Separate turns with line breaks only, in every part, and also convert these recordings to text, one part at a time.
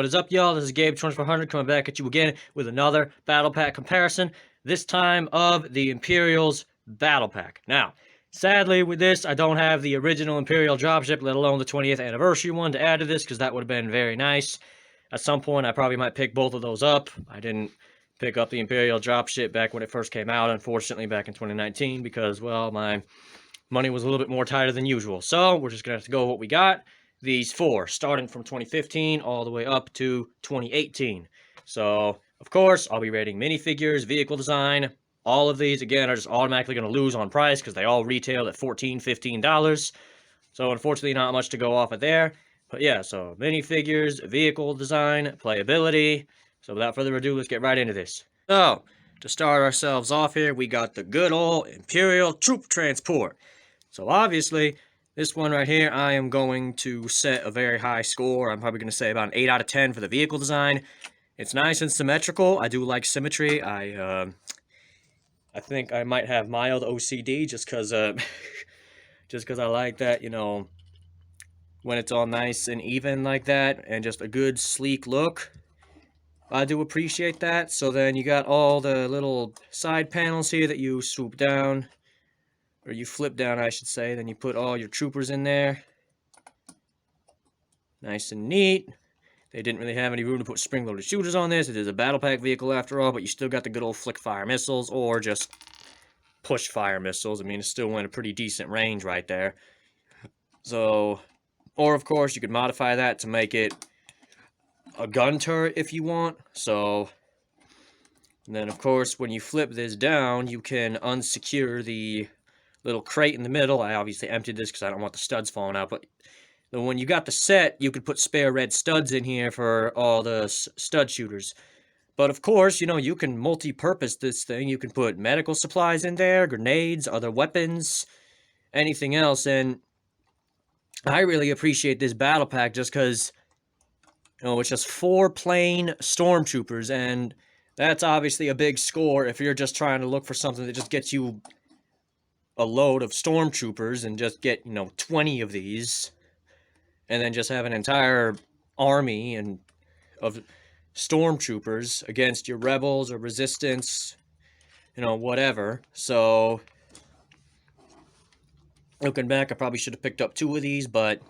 What is up, y'all? This is Gabe 2400 coming back at you again with another Battle Pack comparison, this time of the Imperial's Battle Pack. Now, sadly with this, I don't have the original Imperial dropship, let alone the 20th anniversary one to add to this, because that would have been very nice. At some point, I probably might pick both of those up. I didn't pick up the Imperial dropship back when it first came out, unfortunately, back in 2019, because, well, my money was a little bit more tighter than usual. So, we're just going to have to go with what we got. These four, starting from 2015 all the way up to 2018. So, of course, I'll be rating minifigures, vehicle design. All of these, again, are just automatically going to lose on price because they all retail at $14, $15. So, unfortunately, not much to go off of there. But yeah, so minifigures, vehicle design, playability. So, without further ado, let's get right into this. So, to start ourselves off here, we got the good old Imperial Troop Transport. So, obviously, this one right here, I am going to set a very high score. I'm probably going to say about an 8 out of 10 for the vehicle design. It's nice and symmetrical. I do like symmetry. I think I might have mild OCD just because I like that, you know, when it's all nice and even like that and just a good sleek look. I do appreciate that. So then you got all the little side panels here that you swoop down. Or you flip down, I should say. Then you put all your troopers in there. Nice and neat. They didn't really have any room to put spring-loaded shooters on this. It is a battle pack vehicle after all, but you still got the good old flick fire missiles or just push fire missiles. I mean, it's still in a pretty decent range right there. So, or of course, you could modify that to make it a gun turret if you want. So, and then of course, when you flip this down, you can unsecure the little crate in the middle. I obviously emptied this because I don't want the studs falling out, but when you got the set, you could put spare red studs in here for all the stud shooters. But of course, you know, you can multi-purpose this thing. You can put medical supplies in there, grenades, other weapons, anything else, and I really appreciate this battle pack just because, you know, it's just 4 plain stormtroopers, and that's obviously a big score if you're just trying to look for something that just gets you a load of stormtroopers and just get, you know, 20 of these and then just have an entire army and of stormtroopers against your rebels or resistance, you know, whatever. So looking back, I probably should have picked up 2 of these, but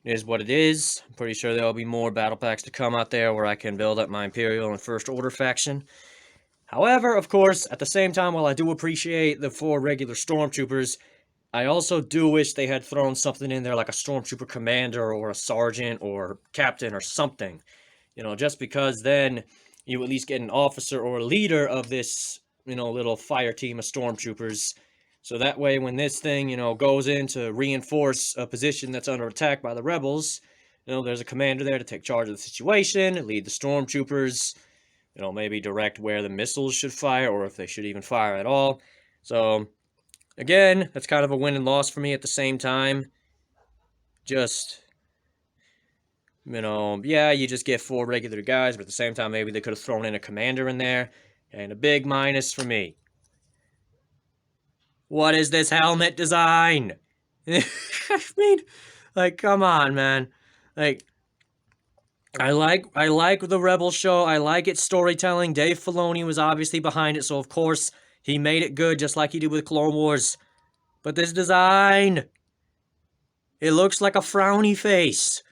it is what it is. I'm pretty sure there'll be more battle packs to come out there where I can build up my Imperial and First Order faction. However, of course, at the same time, while I do appreciate the 4 regular stormtroopers, I also do wish they had thrown something in there like a stormtrooper commander or a sergeant or captain or something. You know, just because then you at least get an officer or a leader of this, you know, little fire team of stormtroopers. So that way when this thing, you know, goes in to reinforce a position that's under attack by the rebels, you know, there's a commander there to take charge of the situation, lead the stormtroopers, you know, maybe direct where the missiles should fire or if they should even fire at all. So, again, that's kind of a win and loss for me at the same time. Just, you know, yeah, you just get 4 regular guys, but at the same time, maybe they could have thrown in a commander in there. And a big minus for me. What is this helmet design? I mean, like, come on, man. Like, I like the Rebel show. I like its storytelling. Dave Filoni was obviously behind it, so of course he made it good, just like he did with Clone Wars. But this design, it looks like a frowny face.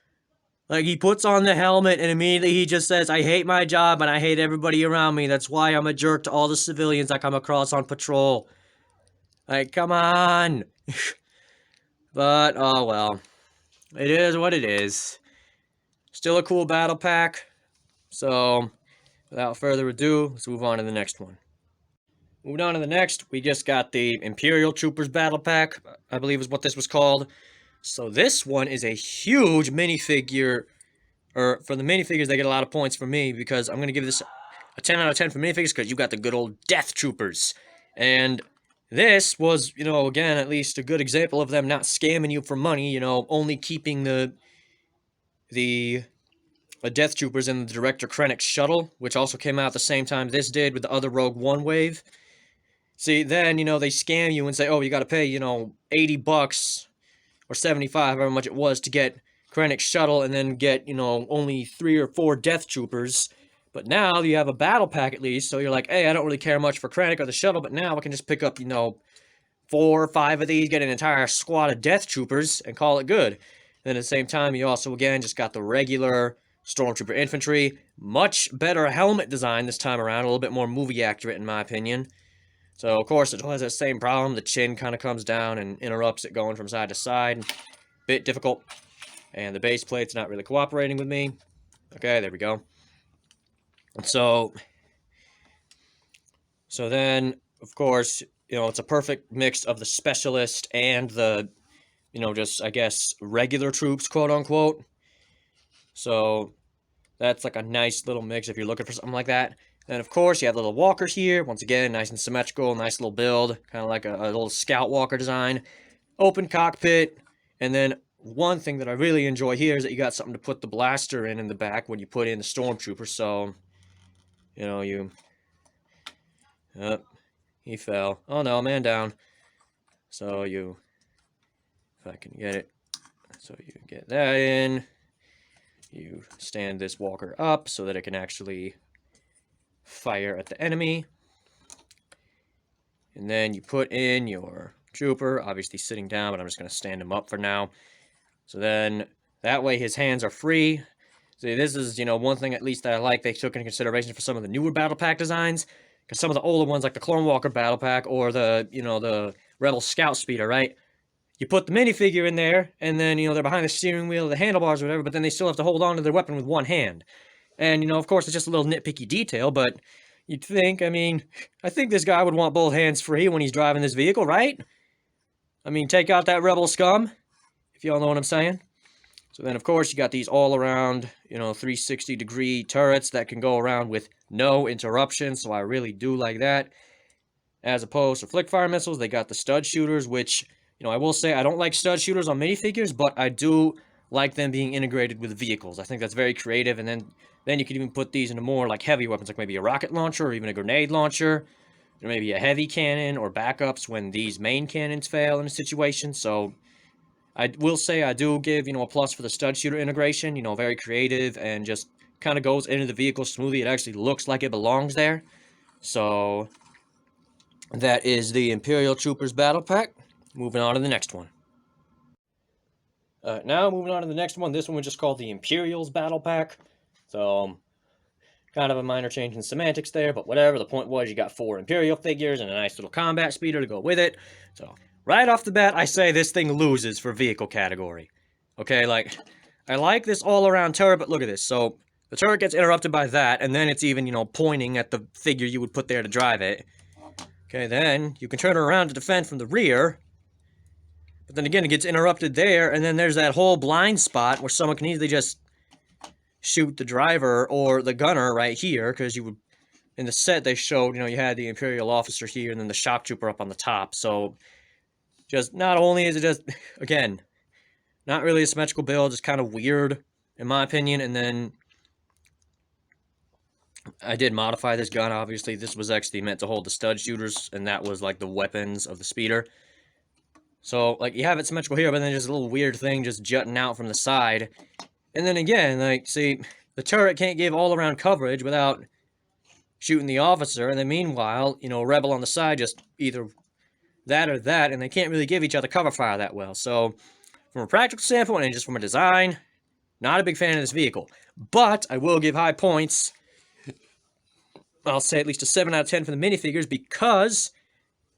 Like he puts on the helmet and immediately he just says, "I hate my job and I hate everybody around me. That's why I'm a jerk to all the civilians I come across on patrol." Like, come on. But, oh well. It is what it is. Still a cool battle pack. So, without further ado, let's move on to the next one. Moving on to the next, we just got the Imperial Troopers Battle Pack, I believe is what this was called. So this one is a huge minifigure, or for the minifigures, they get a lot of points from me, because I'm going to give this a 10 out of 10 for minifigures, because you got the good old Death Troopers. And this was, you know, again, at least a good example of them not scamming you for money, you know, only keeping the Death Troopers in the Director Krennic's shuttle, which also came out at the same time this did with the other Rogue One wave. See, then, you know, they scam you and say, oh, you got to pay, you know, $80 or $75, however much it was, to get Krennic shuttle and then get, you know, only 3 or 4 Death Troopers. But now you have a battle pack at least, so you're like, hey, I don't really care much for Krennic or the shuttle, but now I can just pick up, you know, 4 or 5 of these, get an entire squad of Death Troopers, and call it good. And at the same time, you also, again, just got the regular Stormtrooper infantry. Much better helmet design this time around, a little bit more movie accurate in my opinion. So, of course, it has that same problem. The chin kind of comes down and interrupts it going from side to side. Bit difficult. And the base plate's not really cooperating with me. Okay, there we go. So then, of course, you know, it's a perfect mix of the specialist and the, you know, just, I guess, regular troops, quote-unquote. So that's like a nice little mix if you're looking for something like that. And, of course, you have little walkers here. Once again, nice and symmetrical, nice little build. Kind of like a little scout walker design. Open cockpit. And then one thing that I really enjoy here is that you got something to put the blaster in the back when you put in the Stormtrooper. So, you know, he fell. Oh, no, man down. So if I can get it. So you get that in. You stand this walker up so that it can actually fire at the enemy. And then you put in your trooper, obviously sitting down, but I'm just going to stand him up for now. So then, that way his hands are free. See, this is, you know, one thing at least that I like they took into consideration for some of the newer battle pack designs. Because some of the older ones, like the Clone Walker battle pack, or the, you know, the Rebel Scout Speeder, right? You put the minifigure in there, and then, you know, they're behind the steering wheel, the handlebars, or whatever, but then they still have to hold on to their weapon with one hand. And, you know, of course, it's just a little nitpicky detail, but you'd think, I mean, I think this guy would want both hands free when he's driving this vehicle, right? I mean, take out that rebel scum, if y'all know what I'm saying. So then, of course, you got these all-around, you know, 360-degree turrets that can go around with no interruption, so I really do like that. As opposed to flick-fire missiles, they got the stud shooters, which, you know, I will say I don't like stud shooters on minifigures, but I do like them being integrated with vehicles. I think that's very creative, and then you could even put these into more, like, heavy weapons, like maybe a rocket launcher or even a grenade launcher, or maybe a heavy cannon or backups when these main cannons fail in a situation, so I will say I do give, you know, a plus for the stud shooter integration, you know, very creative and just kind of goes into the vehicle smoothly. It actually looks like it belongs there. So that is the Imperial Troopers Battle Pack. Moving on to the next one. Now moving on to the next one. This one was just called the Imperials Battle Pack. So kind of a minor change in semantics there, but whatever. The point was you got 4 Imperial figures and a nice little combat speeder to go with it. So right off the bat, I say this thing loses for vehicle category. Okay, like, I like this all-around turret, but look at this. So the turret gets interrupted by that, and then it's even, you know, pointing at the figure you would put there to drive it. Okay, then you can turn it around to defend from the rear. But then again, it gets interrupted there, and then there's that whole blind spot where someone can easily just shoot the driver or the gunner right here, because you would, in the set they showed, you know, you had the Imperial officer here and then the shock trooper up on the top. So just, not only is it just, again, not really a symmetrical build, just kind of weird, in my opinion, and then I did modify this gun, obviously. This was actually meant to hold the stud shooters, and that was, like, the weapons of the speeder. So, like, you have it symmetrical here, but then there's a little weird thing just jutting out from the side. And then again, like, see, the turret can't give all-around coverage without shooting the officer, and then meanwhile, you know, Rebel on the side just either that or that, and they can't really give each other cover fire that well. So, from a practical standpoint, and just from a design, not a big fan of this vehicle. But, I will give high points. I'll say at least a 7 out of 10 for the minifigures, because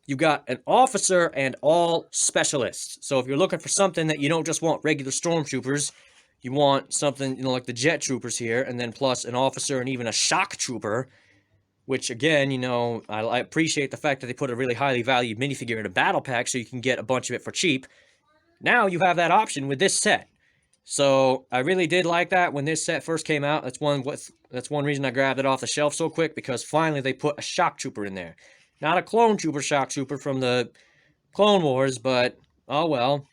you got an officer and all specialists. So if you're looking for something that you don't just want regular stormtroopers, you want something, you know, like the jet troopers here, and then plus an officer and even a shock trooper, which again, you know, I appreciate the fact that they put a really highly valued minifigure in a battle pack so you can get a bunch of it for cheap. Now you have that option with this set. So I really did like that when this set first came out. That's one reason I grabbed it off the shelf so quick, because finally they put a shock trooper in there. Not a clone trooper shock trooper from the Clone Wars, but, oh well.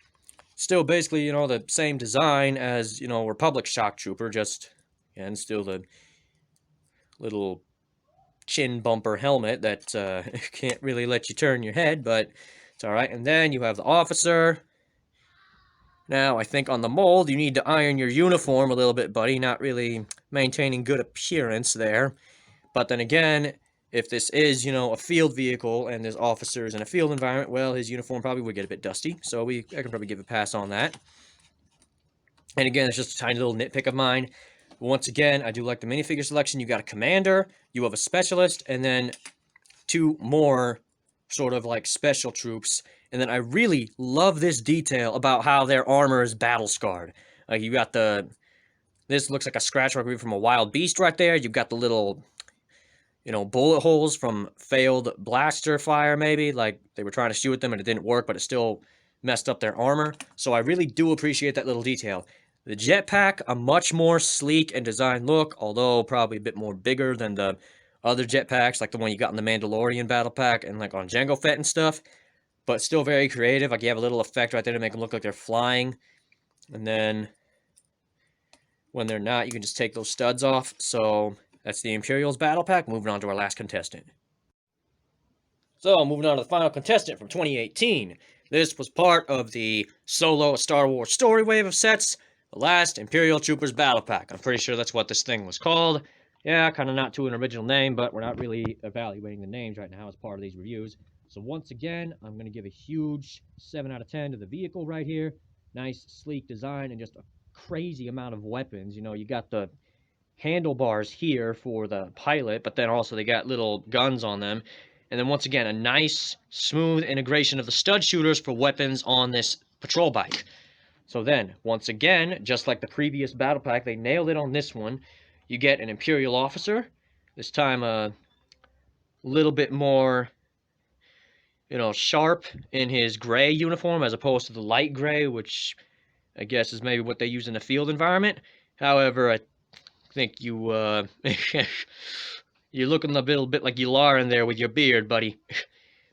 Still basically, you know, the same design as, you know, Republic shock trooper, just, and still the little chin bumper helmet that can't really let you turn your head, but it's alright. And then you have the officer, Now, I think on the mold, you need to iron your uniform a little bit, buddy. Not really maintaining good appearance there. But then again, if this is, a field vehicle and there's officers in a field environment, well, his uniform probably would get a bit dusty. So I can probably give a pass on that. And again, it's just a tiny little nitpick of mine. Once again, I do like the minifigure selection. You got a commander, you have a specialist, and then 2 more sort of like special troops. And then I really love this detail about how their armor is battle scarred. Like you got this looks like a scratch mark from a wild beast right there. You've got the little, bullet holes from failed blaster fire, maybe. Like they were trying to shoot at them and it didn't work, but it still messed up their armor. So I really do appreciate that little detail. The jetpack, a much more sleek and designed look, although probably a bit more bigger than the other jetpacks, like the one you got in the Mandalorian battle pack and like on Jango Fett and stuff. But still very creative. Like you have a little effect right there to make them look like they're flying. And then when they're not, you can just take those studs off. So that's the Imperial's battle pack. Moving on to our last contestant. So moving on to the final contestant from 2018. This was part of the Solo Star Wars story wave of sets. The last Imperial Troopers battle pack. I'm pretty sure that's what this thing was called. Yeah, kind of not to an original name, but we're not really evaluating the names right now as part of these reviews. So once again, I'm going to give a huge 7 out of 10 to the vehicle right here. Nice, sleek design and just a crazy amount of weapons. You got the handlebars here for the pilot, but then also they got little guns on them. And then once again, a nice, smooth integration of the stud shooters for weapons on this patrol bike. So then, once again, just like the previous battle pack, they nailed it on this one. You get an Imperial officer. This time a little bit more, sharp in his gray uniform as opposed to the light gray, which I guess is maybe what they use in a field environment. However, I think you're looking a little bit like you are in there with your beard, buddy.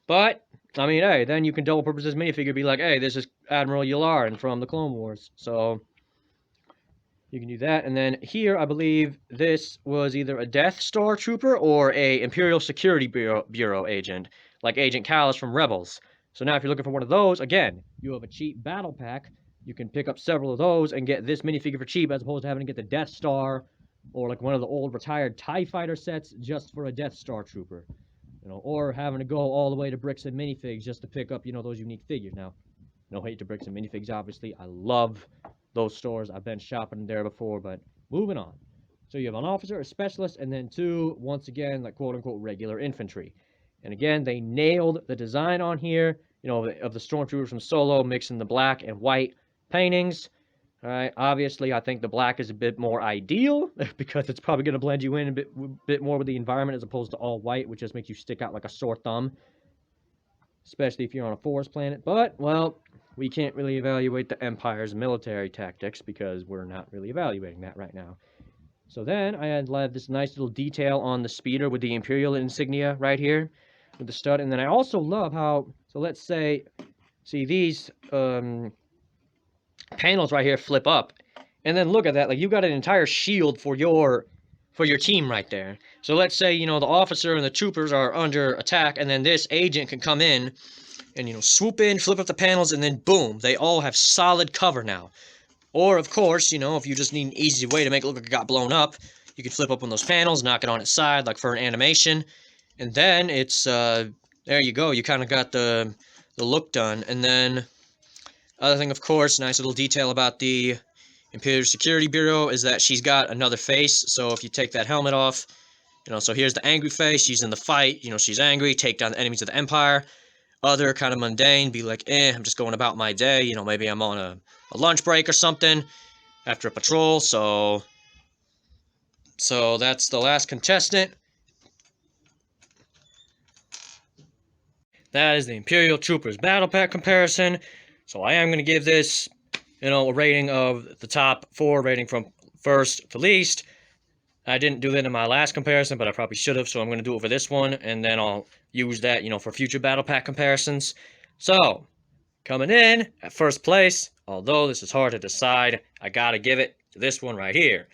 But I mean, hey, then you can double purpose this minifigure, be like, hey, this is Admiral Yularen from the Clone Wars. So you can do that. And then here, I believe this was either a Death Star trooper or a Imperial Security Bureau agent, like Agent Callus from Rebels. So now if you're looking for one of those, again, you have a cheap battle pack. You can pick up several of those and get this minifigure for cheap as opposed to having to get the Death Star or like one of the old retired TIE Fighter sets just for a Death Star trooper. Or having to go all the way to Bricks and Minifigs just to pick up, those unique figures. Now, no hate to Bricks and Minifigs, obviously. I love those stores. I've been shopping there before, but moving on. So you have an officer, a specialist, and then 2, once again, like quote-unquote regular infantry. And again, they nailed the design on here, of the stormtroopers from Solo, mixing the black and white paintings. All right, obviously, I think the black is a bit more ideal because it's probably going to blend you in a bit more with the environment as opposed to all white, which just makes you stick out like a sore thumb, especially if you're on a forest planet. But, well, we can't really evaluate the Empire's military tactics because we're not really evaluating that right now. So then I had this nice little detail on the speeder with the Imperial insignia right here with the stud. And then I also love how, so let's say, see these panels right here flip up, and then look at that, like you got an entire shield for your team right there. So let's say the officer and the troopers are under attack, and then this agent can come in and swoop in, flip up the panels, and then boom, they all have solid cover now. Or of course, if you just need an easy way to make it look like it got blown up, you can flip up one of those panels, knock it on its side like for an animation, and then it's there you go, you kind of got the look done. And then other thing, of course, nice little detail about the Imperial Security Bureau is that she's got another face. So if you take that helmet off, so here's the angry face. She's in the fight. She's angry. Take down the enemies of the Empire. Other kind of mundane, be like, I'm just going about my day. Maybe I'm on a lunch break or something after a patrol. So that's the last contestant. That is the Imperial Troopers Battle Pack comparison. So I am going to give this, a rating of the top 4, rating from first to least. I didn't do that in my last comparison, but I probably should have, so I'm going to do it for this one, and then I'll use that, for future Battle Pack comparisons. So, coming in at first place, although this is hard to decide, I got to give it to this one right here.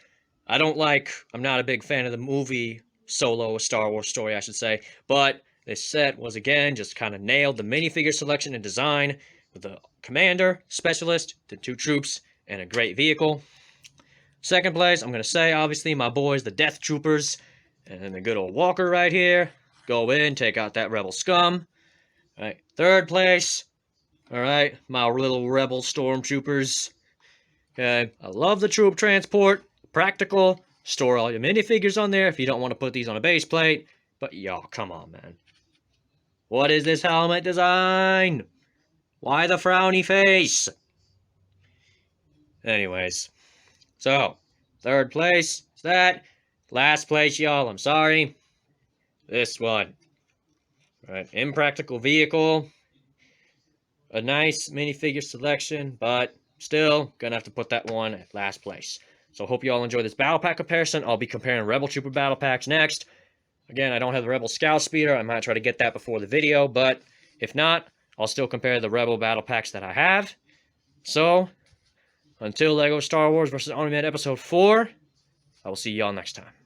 I'm not a big fan of the movie Solo, a Star Wars story, I should say, but this set was, again, just kind of nailed the minifigure selection and design. with a commander, specialist, the 2 troops, and a great vehicle. Second place, I'm going to say, obviously, my boys, the Death Troopers, and then the good old Walker right here. Go in, take out that rebel scum. All right, third place, all right, my little rebel stormtroopers. Okay, I love the troop transport, practical. Store all your minifigures on there if you don't want to put these on a base plate. But y'all, come on, man. What is this helmet design? Why the frowny face? Anyways, so third place is that. Last place, y'all, I'm sorry. This one. All right, impractical vehicle. A nice minifigure selection, but still gonna have to put that one at last place. So hope you all enjoy this battle pack comparison. I'll be comparing Rebel Trooper battle packs next. Again, I don't have the Rebel Scout Speeder. I might try to get that before the video, but if not, I'll still compare the Rebel battle packs that I have. So, until LEGO Star Wars vs. Army Man Episode 4, I will see y'all next time.